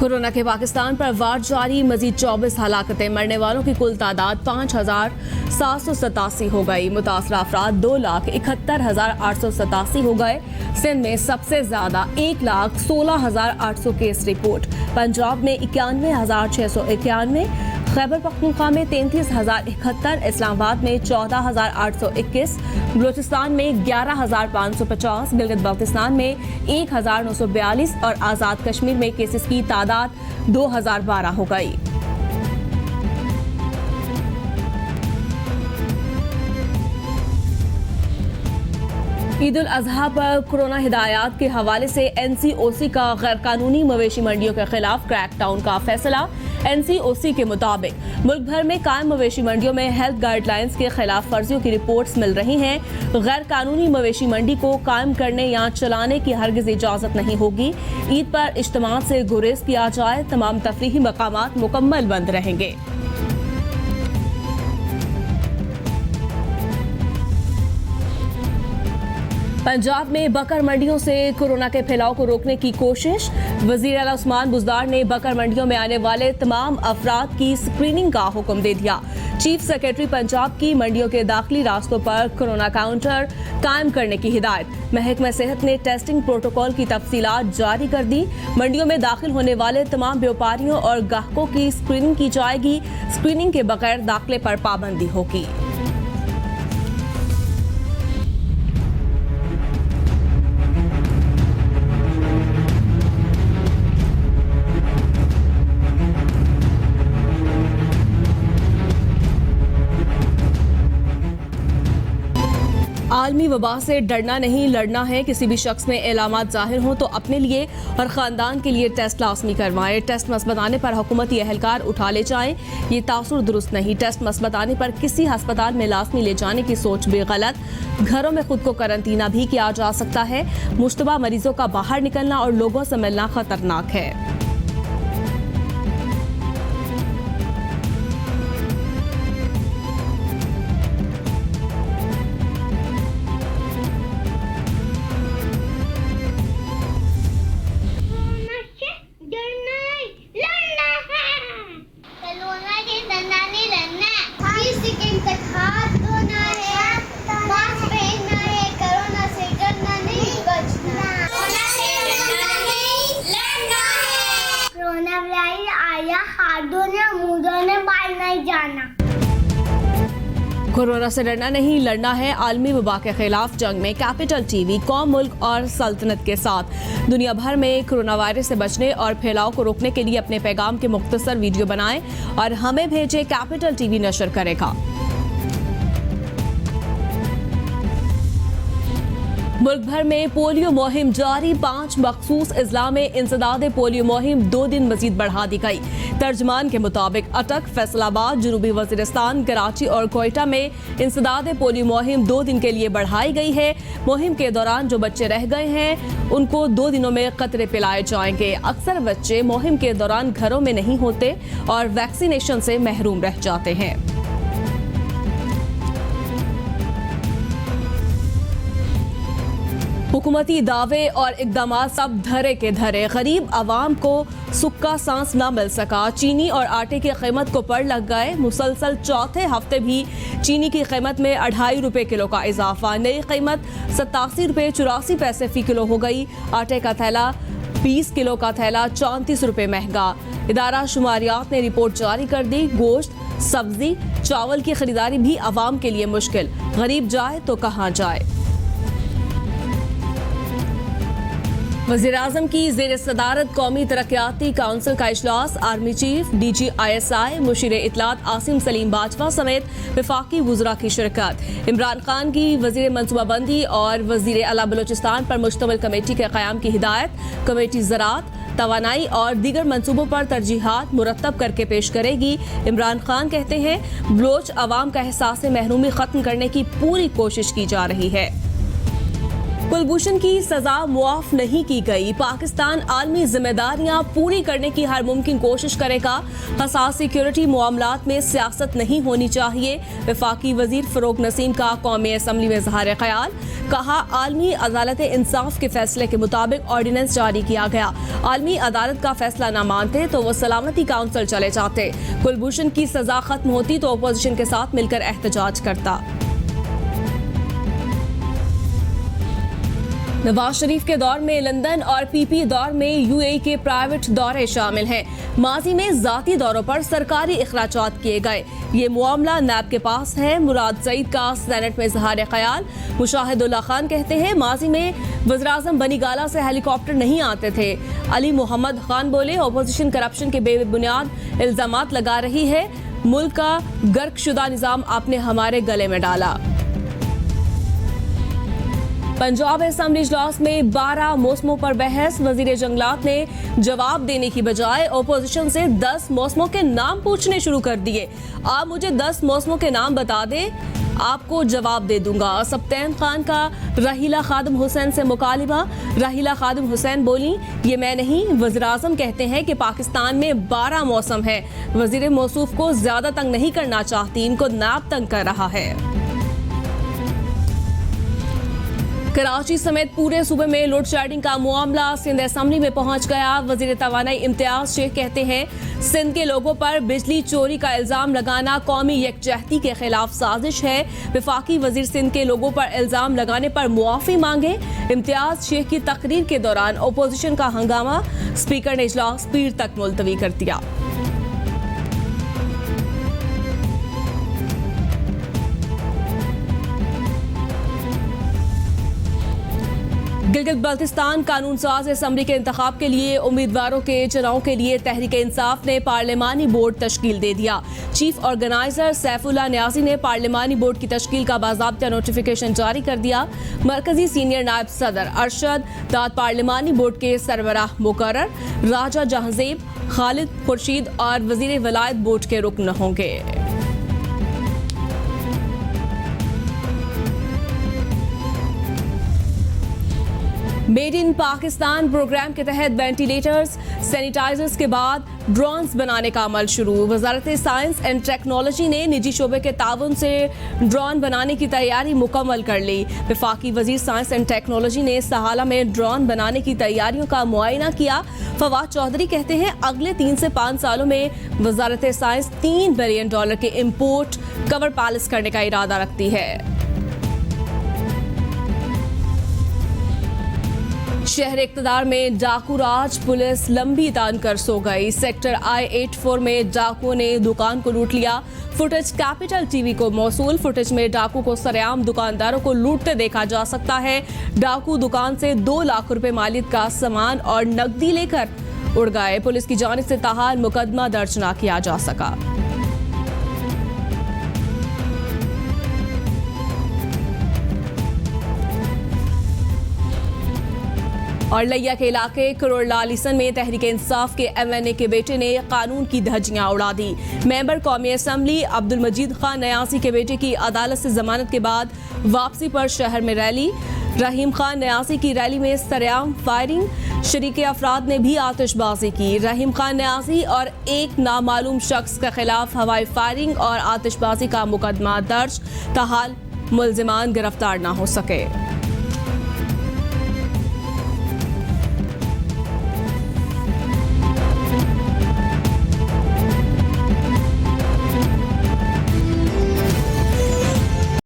Corona के पाकिस्तान पर वार जारी, मजीद 24 हलाकतें, मरने वालों की कुल तादाद 5,787 हो गई। मुतासरा अफराद 2,71,887 हो गए। सिंध में सबसे ज्यादा 1,16,800 केस रिपोर्ट, पंजाब में 91,691, खैबर पख्तूनख्वा में 33,071, इस्लामाबाद में 14,821, बलूचिस्तान में 11,550, गिलगित बल्तिस्तान में 1,942 और आज़ाद कश्मीर में केसेस की तादाद 2,012 हो गई। ईद उल अजहा पर कोरोना हिदायत के हवाले से NCOC का गैर कानूनी मवेशी मंडियों के खिलाफ क्रैकडाउन का फैसला। NCOC के मुताबिक मुल्क भर में कायम मवेशी मंडियों में हेल्थ गाइडलाइंस के खिलाफ वर्जियों की रिपोर्ट्स मिल रही हैं। गैर कानूनी मवेशी मंडी को कायम करने या चलाने की हरगिज इजाजत नहीं होगी। ईद पर इज्तिमात से गुरेज किया जाए, तमाम तफरीही मकामात मुकम्मल बंद रहेंगे। पंजाब में बकर मंडियों से कोरोना के फैलाव को रोकने की कोशिश। वजीर आला उस्मान बुज़दार ने बकर मंडियों में आने वाले तमाम अफराद की स्क्रीनिंग का हुक्म दे दिया। चीफ सेक्रेटरी पंजाब की मंडियों के दाखिली रास्तों पर कोरोना काउंटर कायम करने की हिदायत। महकमा सेहत ने टेस्टिंग प्रोटोकॉल की तफसीलात जारी कर दी। मंडियों में दाखिल होने वाले तमाम व्यापारियों और ग्राहकों की स्क्रीनिंग की जाएगी। स्क्रीनिंग के बगैर दाखिले पर पाबंदी होगी। आलमी वबा से डरना नहीं, लड़ना है। किसी भी शख्स में इलामात जाहिर हो तो अपने लिए और ख़ानदान के लिए टेस्ट लाजमी करवाएं। टेस्ट मस्बत आने पर हुकूमती एहलकार उठा ले जाएं, ये तासुर दुरुस्त नहीं। टेस्ट मस्बत आने पर किसी अस्पताल में लाजमी ले जाने की सोच भी गलत। घरों में खुद को करंटीना भी किया जा सकता है। मुश्तबा मरीजों का बाहर निकलना और लोगों से मिलना खतरनाक है। कोरोना से डरना नहीं, लड़ना है। आलमी वबा के खिलाफ जंग में कैपिटल टीवी कौम, मुल्क और सल्तनत के साथ दुनिया भर में कोरोना वायरस से बचने और फैलाव को रोकने के लिए अपने पैगाम के मुख्तसर वीडियो बनाएं और हमें भेजें। कैपिटल टीवी नशर करेगा। मुल्क भर में पोलियो मुहिम जारी। 5 मखसूस अजला में इंसदाद पोलियो मुहिम 2 दिन मजीद बढ़ा दी गई। तर्जमान के मुताबिक अटक, फैसलाबाद, जनूबी वजीरिस्तान, कराची और कोयटा में इंसदाद पोलियो मुहिम 2 दिन के लिए बढ़ाई गई है। मुहिम के दौरान जो बच्चे रह गए हैं उनको 2 दिनों में कतरे पिलाए जाएंगे। अक्सर बच्चे मुहिम के दौरान घरों में नहीं होते और वैक्सीनेशन से महरूम रह जाते हैं। हुकूमती दावे और इकदामात सब धरे के धरे। गरीब आवाम को सुक्का सांस न मिल सका। चीनी और आटे की कीमत को पड़ लग गए। मुसलसल चौथे हफ्ते भी चीनी की कीमत में 2.5 रुपये किलो का इजाफा। नई कीमत 87 रुपये 84 पैसे फी किलो हो गई। आटे का थैला 20 किलो का थैला 34 रुपये महंगा। इदारा शुमारियात ने रिपोर्ट जारी कर दी। गोश्त, सब्जी, चावल की खरीदारी भी आवाम के लिए मुश्किल। गरीब जाए तो कहाँ जाए। वज़ीर आज़म की ज़ेर सदारत कौमी तरक्याती काउंसिल का इजलास। आर्मी चीफ, DG ISI, मुशीर इत्तलात आसिम सलीम बाजवा समेत वफाकी वुज़रा की शिरकत। इमरान खान की वज़ीर मनसूबाबंदी और वज़ीर आला बलूचिस्तान पर मुश्तमिल कमेटी के क़याम की हिदायत। कमेटी ज़राअत, तवानाई और दीगर मंसूबों पर तरजीहात मुरतब करके पेश करेगी। इमरान खान कहते हैं बलोच अवाम का एहसास महरूमी ख़त्म करने की पूरी कोशिश की जा रही है। कुलभूषण की सजा मुआफ नहीं की गई। पाकिस्तान आलमी जिम्मेदारियां पूरी करने की हर मुमकिन कोशिश करेगा। हसास सिक्योरिटी मामलात में सियासत नहीं होनी चाहिए। वफाकी वजीर फरोग नसीम का कौमी असम्बली में इज़हार ख्याल। कहा, आलमी अदालत इंसाफ के फैसले के मुताबिक ऑर्डिनेंस जारी किया गया। आलमी अदालत का फैसला न मानते तो वो सलामती काउंसिल चले जाते। कुलभूषण की सजा खत्म होती तो अपोजिशन के साथ मिलकर एहतजाज करता। नवाज शरीफ के दौर में लंदन और पीपी दौर में यूएई के प्राइवेट दौरे शामिल हैं। माजी में जाती दौरों पर सरकारी इखराजात किए गए। ये मामला नैब के पास है। मुराद सईद का सेनेट में इज़हार ख्याल। मुशाहिदुल्लाह खान कहते हैं, माजी में वज़ीर-ए-आज़म बनी गाला से हेलीकॉप्टर नहीं आते थे। अली मोहम्मद खान बोले, अपोजिशन करप्शन के बेबुनियाद इल्जामात लगा रही है। मुल्क का गर्कशुदा निज़ाम आपने हमारे गले में डाला। पंजाब असेंबली इजलास में 12 मौसमों पर बहस। वजीर जंगलात ने जवाब देने की बजाय अपोजिशन से 10 मौसमों के नाम पूछने शुरू कर दिए। आप मुझे 10 मौसमों के नाम बता दें, आपको जवाब दे दूंगा। सब्तैन खान का राहिला खादिम हुसैन से मुकालिबा। राहिला खादिम हुसैन बोली, ये मैं नहीं, वज़ीर-ए-आज़म कहते हैं कि पाकिस्तान में 12 मौसम है। वजीर मौसूफ को ज्यादा तंग नहीं करना चाहती, इनको नाब तंग कर रहा है। कराची समेत पूरे सूबे में लोड शेडिंग का मामला सिंध असेंबली में पहुंच गया। वजीर तवानाई इम्तियाज शेख कहते हैं, सिंध के लोगों पर बिजली चोरी का इल्जाम लगाना कौमी यकजहती के खिलाफ साजिश है। वफाकी वजीर सिंध के लोगों पर इल्जाम लगाने पर मुआफी मांगे। इम्तियाज शेख की तकरीर के दौरान अपोजिशन का हंगामा। स्पीकर ने इजलास पीर तक मुलतवी कर दिया। गिलगित बल्तिस्तान कानून साज असम्बली के इंतखाब के लिए उम्मीदवारों के चुनाव के लिए तहरीक इंसाफ ने पार्लिमानी बोर्ड तश्कील दे दिया। चीफ ऑर्गेनाइजर सैफुल्लाह न्याजी ने पार्लिमानी बोर्ड की तश्कील का बाज़ाब्ता नोटिफिकेशन जारी कर दिया। मरकजी सीनियर नायब सदर अरशद दाद पार्लिमानी बोर्ड के सरबराह मुकर्रर। राजा जहांजेब, खालिद खुर्शीद और वजीर वलायत बोर्ड के रुकन होंगे। मेड इन पाकिस्तान प्रोग्राम के तहत वेंटिलेटर्स, सैनिटाइजर्स के बाद ड्रोन्स बनाने का अमल शुरू। वजारत साइंस एंड टेक्नोलॉजी ने निजी शोबे के ताउन से ड्रोन बनाने की तैयारी मुकम्मल कर ली। वफाकी वजीर साइंस एंड टेक्नोलॉजी ने सहाला में ड्रोन बनाने की तैयारियों का मुआयना किया। फवाद चौधरी कहते हैं, अगले 3 से 5 सालों में वजारत साइंस $3 बिलियन के इम्पोर्ट कवर पैलेस करने का इरादा रखती है। शहर इक़्तिदार में डाकू राज, पुलिस लंबी तान कर सो गई। सेक्टर I-84 में डाकुओं ने दुकान को लूट लिया। फुटेज कैपिटल टीवी को मौसूल। फुटेज में डाकू को सरेआम दुकानदारों को लूटते देखा जा सकता है। डाकू दुकान से 2 लाख रुपए मालियत का सामान और नकदी लेकर उड़ गए। पुलिस की जानिब से ताहाल मुकदमा दर्ज न किया जा सका। और लिया के इलाके करोड़लालिसन में तहरीक इंसाफ के MNA के बेटे ने कानून की धज्जियां उड़ा दी। मेंबर कौमी असम्बली अब्दुल मजीद खान न्यासी के बेटे की अदालत से जमानत के बाद वापसी पर शहर में रैली। रहीम खान न्यासी की रैली में सरेआम फायरिंग। शरीके अफराद ने भी आतिशबाजी की। रहीम खान न्यासी और एक नामालूम शख्स के खिलाफ हवाई फायरिंग और आतिशबाजी का मुकदमा दर्ज। ताहाल मुल्जिमान गिरफ्तार न हो सके।